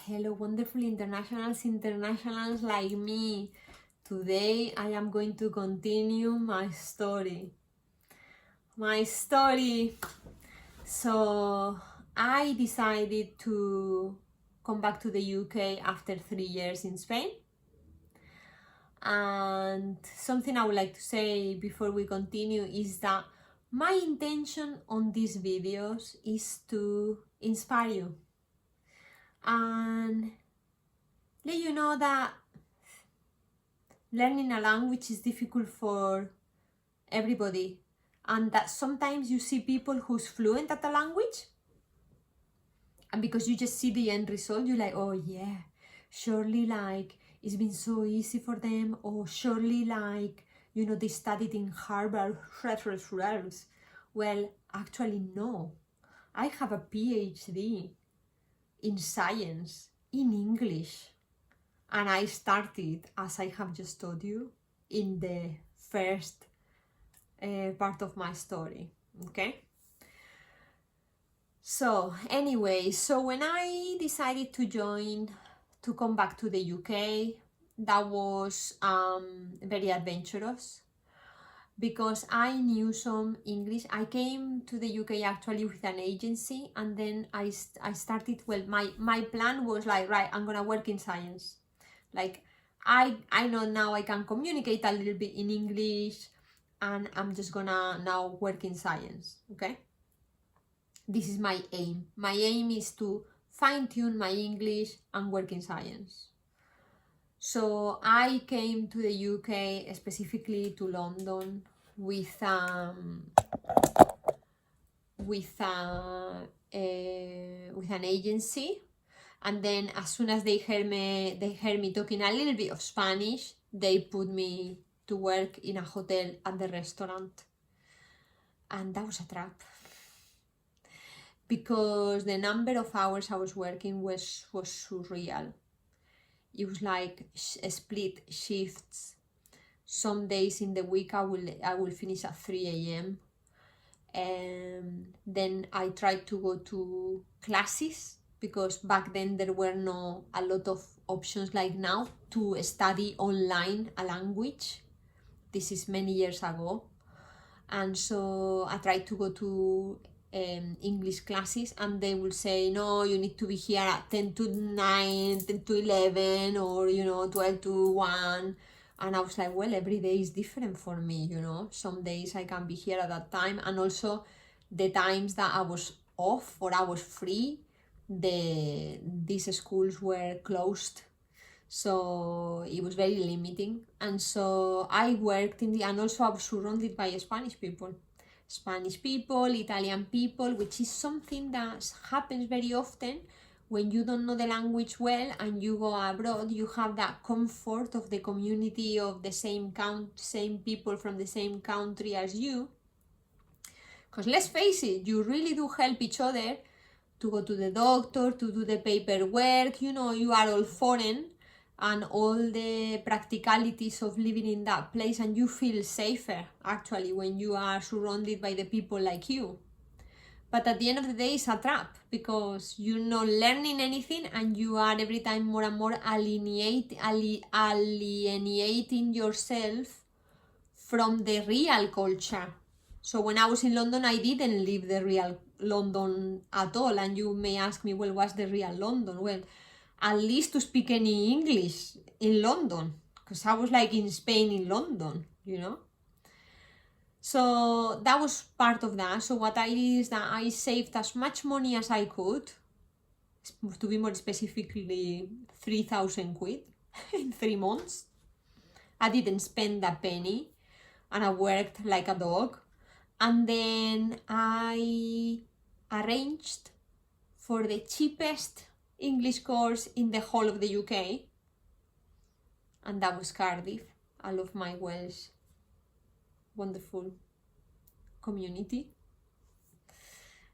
Hello, wonderful internationals like me. Today I am going to continue my story. So I decided to come back to the UK after 3 years in Spain. And something I would like to say before we continue is that my intention on these videos is to inspire you and let you know that learning a language is difficult for everybody, and that sometimes you see people who's fluent at a language, and because you just see the end result, you're like, oh yeah, surely like it's been so easy for them, or surely like, you know, they studied in Harvard. Well, actually no. I have a PhD in science in English, and I started, as I have just told you, in the first part of my story, okay? So anyway, so when I decided to come back to the UK, that was very adventurous because I knew some English. I came to the UK actually with an agency, and then I started, well, my plan was like, right, I'm gonna work in science. Like, I know now I can communicate a little bit in English, and I'm just gonna now work in science, okay? This is my aim. My aim is to fine-tune my English and work in science. So I came to the UK, specifically to London, with an agency. And then as soon as they heard me talking a little bit of Spanish, they put me to work in a hotel at the restaurant. And that was a trap, because the number of hours I was working was surreal. It was like split shifts. Some days in the week I will finish at 3 a.m. and then I tried to go to classes, because back then there were no a lot of options like now to study online a language. This is many years ago. And so I tried to go to English classes, and they will say, no, you need to be here at 10 to 9, 10 to 11, or, you know, 12 to 1. And I was like, well, every day is different for me, you know. Some days I can be here at that time, and also the times that I was off or I was free, these schools were closed. So it was very limiting. And so I worked and also I was surrounded by Spanish people, Italian people, which is something that happens very often when you don't know the language well and you go abroad. You have that comfort of the community of the same people from the same country as you. Because let's face it, you really do help each other to go to the doctor, to do the paperwork. You know, you are all foreign, and all the practicalities of living in that place, and you feel safer actually when you are surrounded by the people like you. But at the end of the day, it's a trap, because you're not learning anything, and you are every time more and more alienating yourself from the real culture. So when I was in London, I didn't live the real London at all. And you may ask me, well, what's the real London? Well, at least to speak any English in London, because I was like in Spain in London, you know. So that was part of that. So what I did is that I saved as much money as I could, to be more specifically 3,000 quid in 3 months. I didn't spend a penny, and I worked like a dog. And then I arranged for the cheapest English course in the whole of the UK, and that was Cardiff. I love my Welsh wonderful community,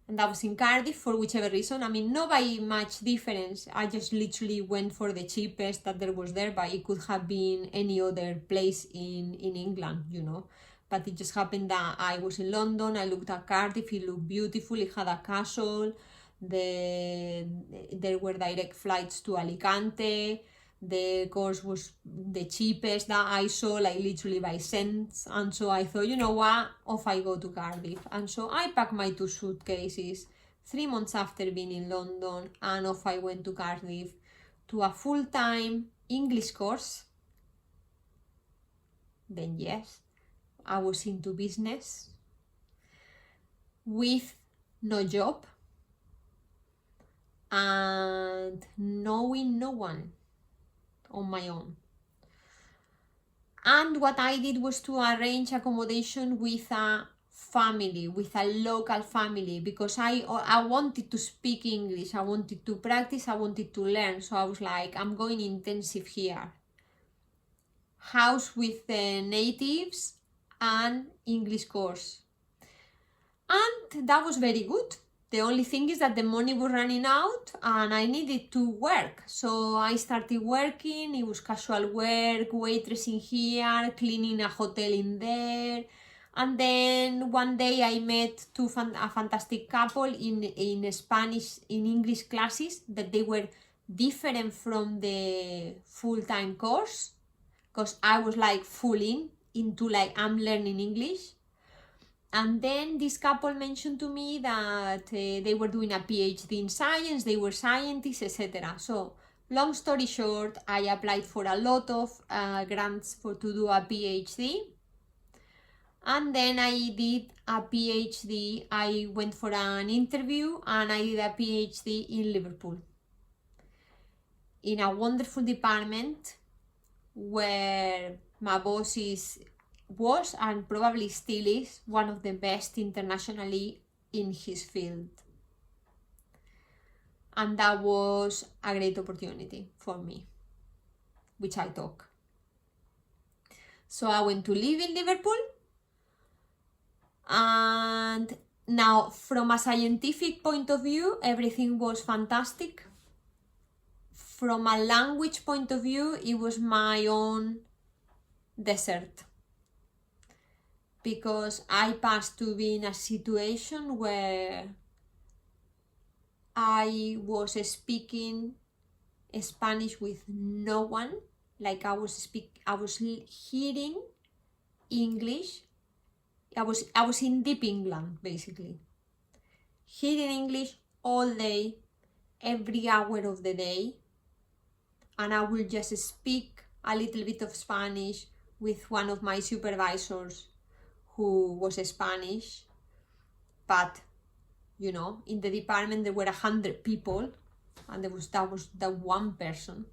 and that was in Cardiff for whichever reason. I mean, not by much difference. I just literally went for the cheapest that there was there, but it could have been any other place in England, you know. But it just happened that I was in London, I looked at Cardiff, it looked beautiful, it had a castle, There were direct flights to Alicante. The course was the cheapest that I saw, like literally by cents. And so I thought, you know what, off I go to Cardiff. And so I packed my 2 suitcases 3 months after being in London, and off I went to Cardiff to a full-time English course. Then yes, I was into business with no job and knowing no one, on my own. And what I did was to arrange accommodation with a family, with a local family, because I wanted to speak English, I wanted to practice, I wanted to learn. So I was like, I'm going intensive here. House with the natives and English course. And that was very good. The only thing is that the money was running out and I needed to work. So I started working. It was casual work, waitressing here, cleaning a hotel in there. And then one day I met a fantastic couple in Spanish, in English classes, that they were different from the full-time course, because I was like full into like I'm learning English. And then this couple mentioned to me that they were doing a PhD in science, they were scientists, etc. So long story short, I applied for a lot of grants to do a PhD. And then I did a PhD, I went for an interview and I did a PhD in Liverpool, in a wonderful department where my boss was and probably still is one of the best internationally in his field. And that was a great opportunity for me, which I took. So I went to live in Liverpool, and now from a scientific point of view, everything was fantastic. From a language point of view, it was my own desert, because I passed to be in a situation where I was speaking Spanish with no one. Like I was hearing English. I was in deep England, basically, hearing English all day, every hour of the day, and I will just speak a little bit of Spanish with one of my supervisors who was Spanish. But you know, in the department there were 100 people and that was the one person.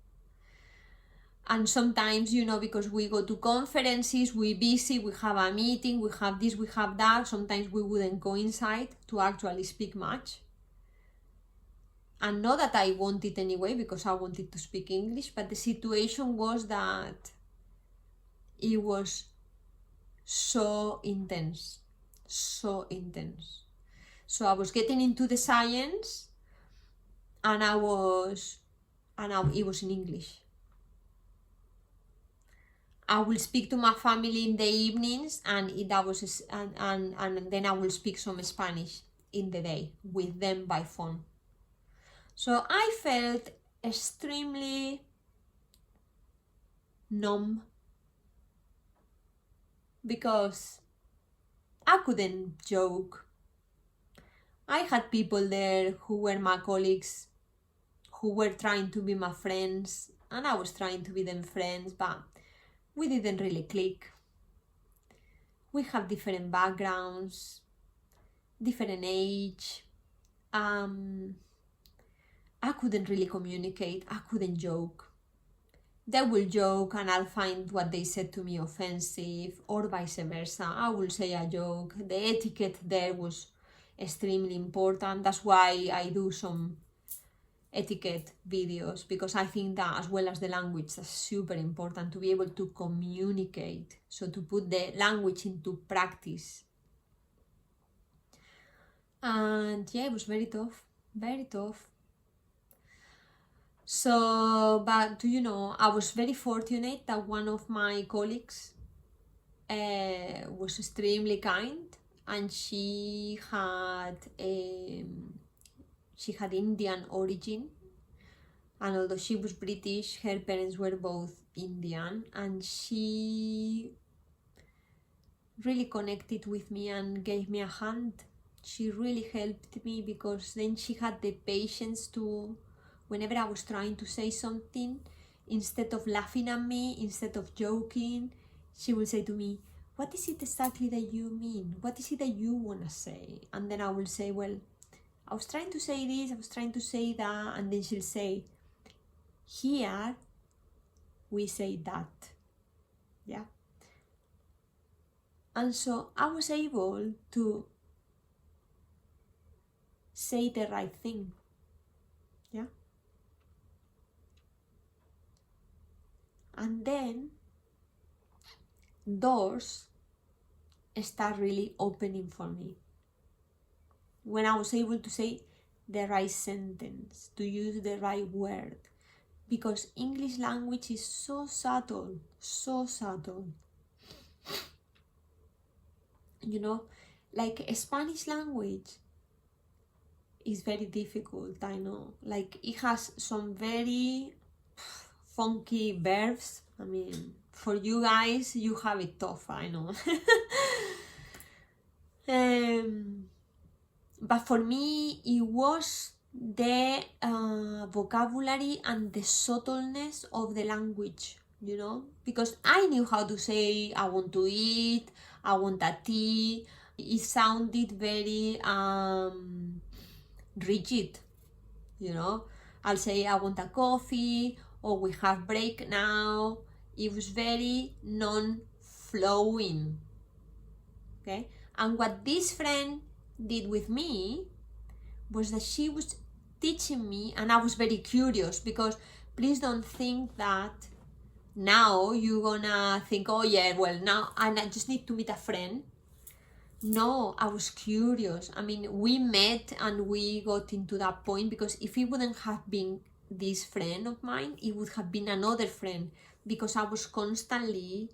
And sometimes, you know, because we go to conferences, we busy, we have a meeting, we have this, we have that, sometimes we wouldn't coincide to actually speak much. And not that I wanted anyway, because I wanted to speak English, but the situation was that it was so intense. So I was getting into the science and it was in English. I will speak to my family in the evenings and then I will speak some Spanish in the day with them by phone. So I felt extremely numb because I couldn't joke. I had people there who were my colleagues, who were trying to be my friends, and I was trying to be them friends, but we didn't really click. We have different backgrounds, different age. I couldn't really communicate. I couldn't joke. They will joke and I'll find what they said to me offensive, or vice versa. I will say a joke. The etiquette there was extremely important. That's why I do some etiquette videos, because I think that, as well as the language, that's super important to be able to communicate, so to put the language into practice. And yeah, it was very tough. So, but you know, I was very fortunate that one of my colleagues was extremely kind, and she she had Indian origin, and although she was British, her parents were both Indian, and she really connected with me and gave me a hand. She really helped me, because then she had the patience to, whenever I was trying to say something, instead of laughing at me, instead of joking, she would say to me, what is it exactly that you mean? What is it that you want to say? And then I will say, well, I was trying to say this, I was trying to say that, and then she'll say, here we say that. Yeah. And so I was able to say the right thing. Yeah. And then doors start really opening for me when I was able to say the right sentence, to use the right word, because English language is so subtle, so subtle. You know, like Spanish language is very difficult, I know. Like, it has some very funky verbs. I mean, for you guys, you have it tough, I know. But for me, it was the vocabulary and the subtleness of the language, you know, because I knew how to say I want to eat, I want a tea. It sounded very rigid, you know. I'll say I want a coffee, or we have break now. It was very non-flowing. Okay, and what this friend did with me was that she was teaching me, and I was very curious, because please don't think that now you're gonna think, oh yeah, well, now I just need to meet a friend. No, I was curious. I mean, we met and we got into that point, because if it wouldn't have been this friend of mine, it would have been another friend, because I was constantly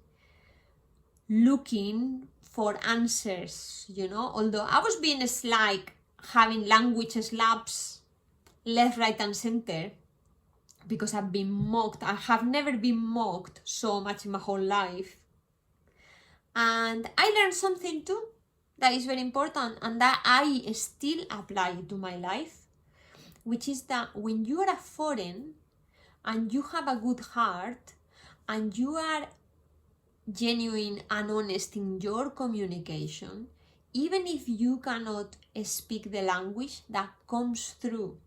looking for answers, you know. Although I was being like having language slaps left, right, and center, because I've been mocked. I have never been mocked so much in my whole life. And I learned something too that is very important, and that I still apply to my life, which is that when you are a foreign and you have a good heart and you are genuine and honest in your communication, even if you cannot speak the language, that comes through.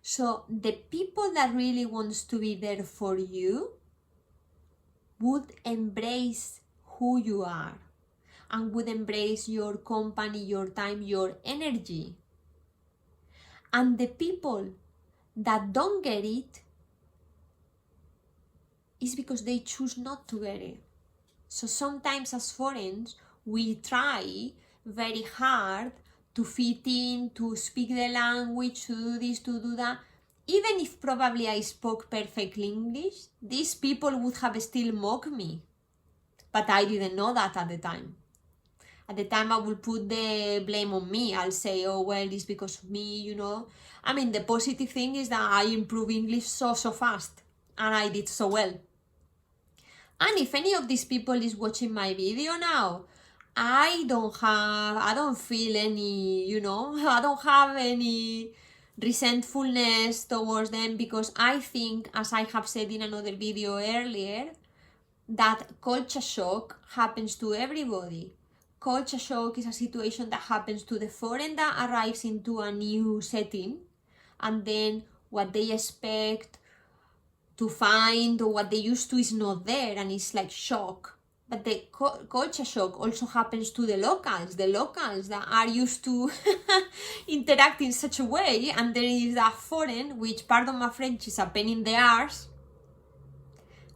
So the people that really wants to be there for you would embrace who you are, and would embrace your company, your time, your energy. And the people that don't get it is because they choose not to get it. So sometimes as foreigners, we try very hard to fit in, to speak the language, to do this, to do that. Even if probably I spoke perfect English, these people would have still mocked me. But I didn't know that at the time. At the time, I will put the blame on me. I'll say, oh, well, it's because of me, you know. I mean, the positive thing is that I improve English so fast. And I did so well. And if any of these people is watching my video now, I don't feel any, you know, I don't have any resentfulness towards them, because I think, as I have said in another video earlier, that culture shock happens to everybody. Culture shock is a situation that happens to the foreigner that arrives into a new setting, and then what they expect to find or what they used to is not there, and it's like shock. But the culture shock also happens to the locals that are used to interact in such a way, and there is that foreign, which, pardon my French, is a pain in the arse,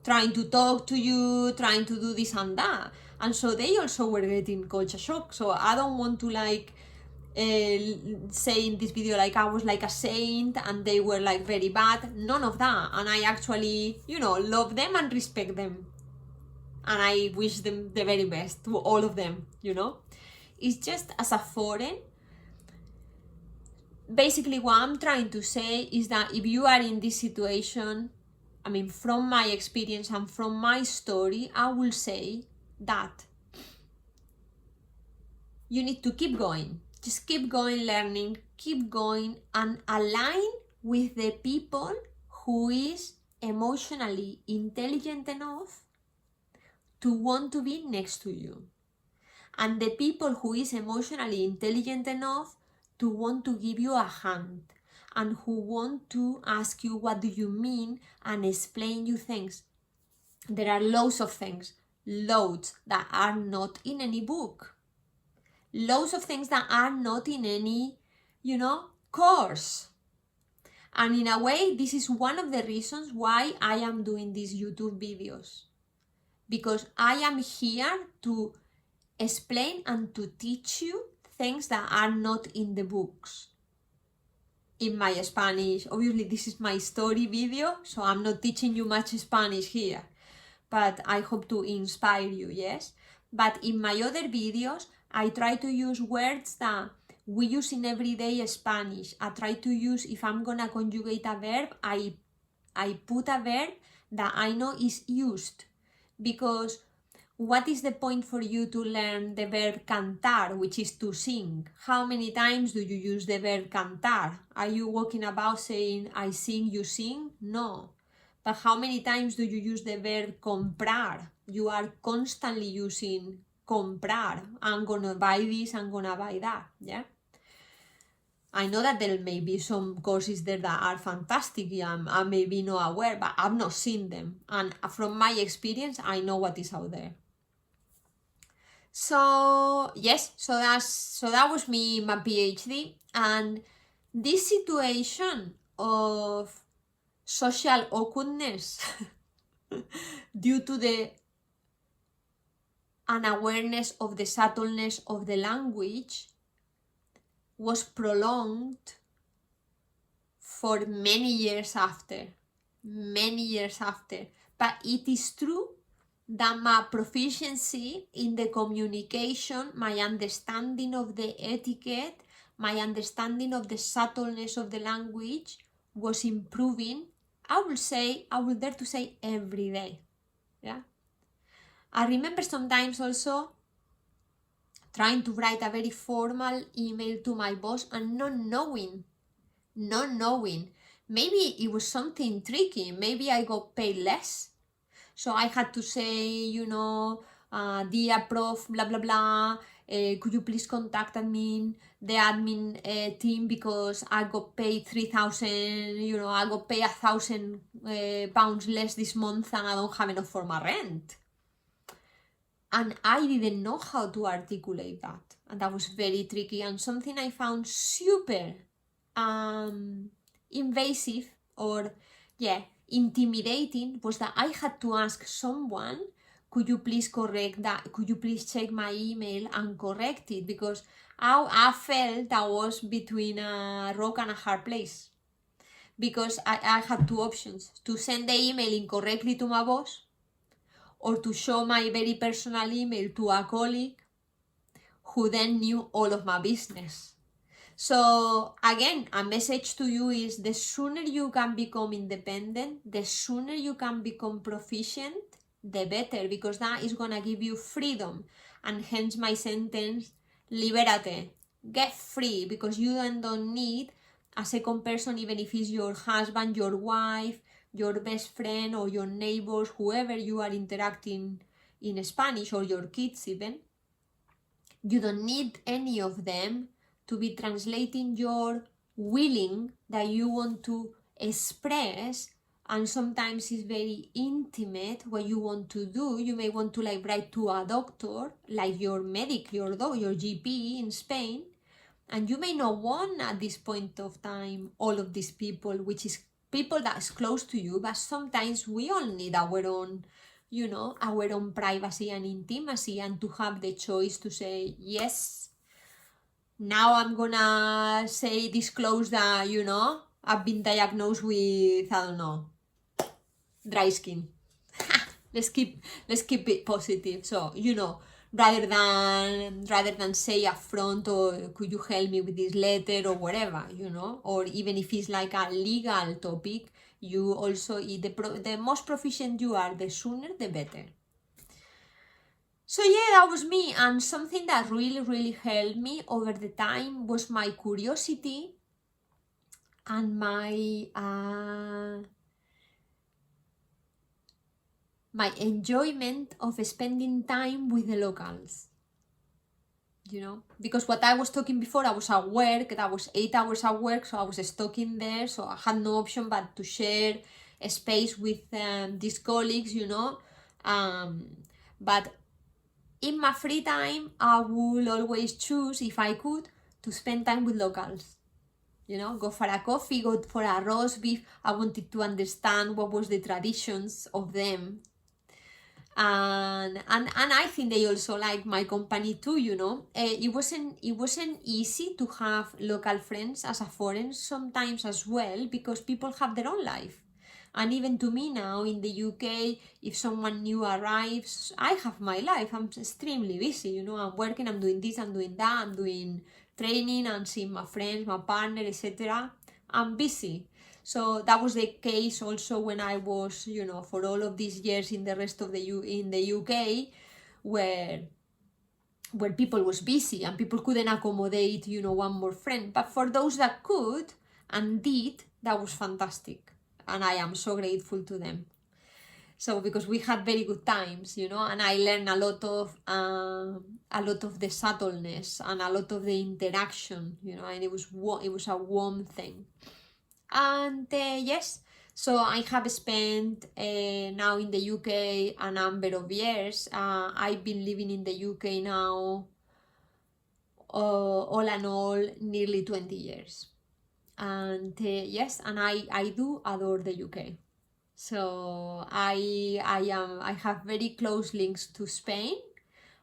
trying to talk to you, trying to do this and that. And so they also were getting culture shock. So I don't want to say in this video like I was like a saint and they were like very bad. None of that. And I actually, you know, love them and respect them. And I wish them the very best, to all of them, you know. It's just, as a foreign, basically what I'm trying to say is that if you are in this situation, I mean, from my experience and from my story, I will say that you need to keep going. Just keep going learning, keep going, and align with the people who is emotionally intelligent enough to want to be next to you, and the people who is emotionally intelligent enough to want to give you a hand, and who want to ask you what do you mean and explain you things. There are loads of things, loads that are not in any book, loads of things that are not in any, course. And in a way, this is one of the reasons why I am doing these YouTube videos, because I am here to explain and to teach you things that are not in the books. In my Spanish, obviously this is my story video, so I'm not teaching you much Spanish here, but I hope to inspire you, yes? But in my other videos, I try to use words that we use in everyday Spanish. I try to use, if I'm gonna conjugate a verb, I put a verb that I know is used, because what is the point for you to learn the verb cantar, which is to sing? How many times do you use the verb cantar? Are you walking about saying, I sing, you sing? No. But how many times do you use the verb comprar? You are constantly using comprar. I'm gonna buy this, I'm gonna buy that, yeah? I know that there may be some courses there that are fantastic, I may be not aware, but I've not seen them. And from my experience, I know what is out there. So yes, so that was my PhD, and this situation of social awkwardness due to the unawareness of the subtleness of the language was prolonged for many years after. But it is true that my proficiency in the communication, my understanding of the etiquette, my understanding of the subtleness of the language was improving, I will dare to say every day. Yeah. I remember sometimes also trying to write a very formal email to my boss and not knowing. Maybe it was something tricky. Maybe I got paid less. So I had to say, dear prof, blah, blah, blah, could you please contact the admin team, because I got paid 3,000, I got paid 1,000 pounds less this month and I don't have enough for my rent. And I didn't know how to articulate that. And that was very tricky, and something I found super invasive or, intimidating was that I had to ask someone, could you please correct that? Could you please check my email and correct it? Because I felt I was between a rock and a hard place. Because I had two options: to send the email incorrectly to my boss, or to show my very personal email to a colleague who then knew all of my business. So again, a message to you is, the sooner you can become independent, the sooner you can become proficient, the better, because that is gonna give you freedom. And hence my sentence, libérate, get free, because you don't need a second person, even if it's your husband, your wife, your best friend, or your neighbors, whoever you are interacting in Spanish, or your kids even. You don't need any of them to be translating your willing that you want to express, and sometimes it's very intimate what you want to do. You may want to write to a doctor, like your medic, your GP in Spain, and you may not want at this point of time all of these people, which is people that's close to you, but sometimes we all need our own, our own privacy and intimacy, and to have the choice to say, yes, now I'm gonna disclose that, I've been diagnosed with, I don't know, dry skin. Let's keep it positive. So, rather than say upfront, or could you help me with this letter or whatever, you know, or even if it's like a legal topic, you also, the most proficient you are, the sooner the better. So yeah, that was me. And something that really helped me over the time was my curiosity and my enjoyment of spending time with the locals, you know, because what I was talking before, I was at work, that was 8 hours at work, so I was stuck in there, so I had no option but to share a space with these colleagues, you know, but in my free time, I will always choose, if I could, to spend time with locals. You know, go for a coffee, go for a roast beef. I wanted to understand what was the traditions of them. And I think they also like my company too, you know. It wasn't easy to have local friends as a foreign sometimes as well, because people have their own life. And even to me now in the UK, if someone new arrives, I have my life. I'm extremely busy, you know. I'm working, I'm doing this, I'm doing that, I'm doing training, I'm seeing my friends, my partner, etc. I'm busy. So that was the case also when I was, you know, for all of these years in the rest of in the UK, where people was busy and people couldn't accommodate, you know, one more friend. But for those that could and did, that was fantastic. And I am so grateful to them. So because we had very good times, you know, and I learned a lot of the subtleness and a lot of the interaction, you know, and it was a warm thing. And yes, so I have spent now in the UK a number of years. I've been living in the UK now, all in all, nearly 20 years. And yes, and I do adore the UK. So I have very close links to Spain.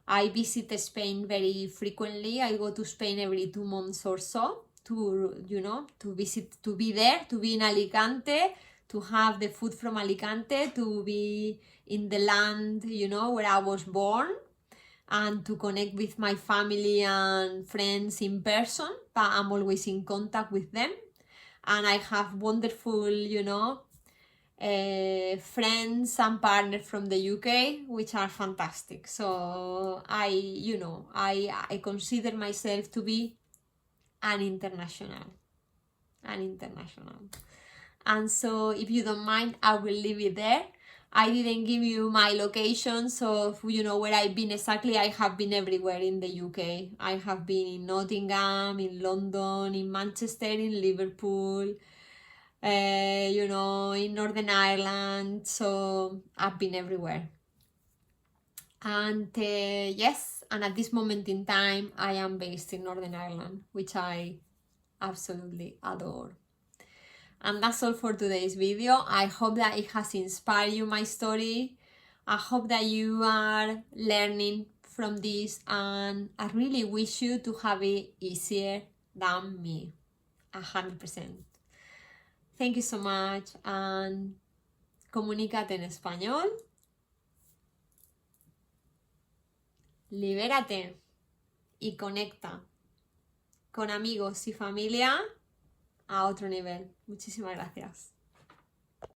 I visit Spain very frequently. I go to Spain every 2 months or so to, you know, to visit, to be there, to be in Alicante, to have the food from Alicante, to be in the land, you know, where I was born, and to connect with my family and friends in person. But I'm always in contact with them. And I have wonderful, you know, friends and partners from the UK, which are fantastic. So I consider myself to be an international. And so if you don't mind, I will leave it there. I didn't give you my locations of, you know, where I've been exactly. I have been everywhere in the UK. I have been in Nottingham, in London, in Manchester, in Liverpool, you know, in Northern Ireland. So I've been everywhere. And yes, and at this moment in time, I am based in Northern Ireland, which I absolutely adore. And that's all for today's video. I hope that it has inspired you, my story. I hope that you are learning from this, and I really wish you to have it easier than me, 100%. Thank you so much, and comunícate en español. Libérate y conecta con amigos y familia a otro nivel. Muchísimas gracias.